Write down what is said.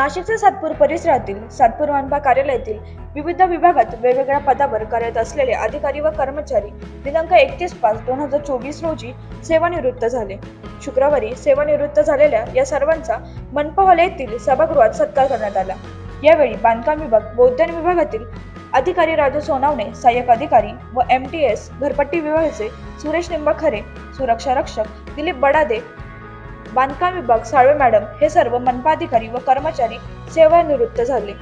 नाशिकच्या सातपूर परिसरातील सातपूर मनपा कार्यालयातील विविध विभागात वेगवेगळ्या पदावर कार्यरत असलेले अधिकारी व कर्मचारी दिनांक 31/5/2024 रोजी सेवानिवृत्त झाले. शुक्रवारी सेवानिवृत्त झालेल्या या सर्वांचा मनपा हॉल येथील सभागृहात सत्कार करण्यात आला. यावेळी बांधकाम विभाग व उद्यान विभागातील अधिकारी राजू सोनावणे, सहाय्यक अधिकारी व MTS घरपट्टी विभागाचे सुरेश निंबाखरे, सुरक्षा रक्षक दिलीप बडादे, बांधकाम विभाग साळवे मॅडम हे सर्व मनपा अधिकारी व कर्मचारी सेवानिवृत्त झाले.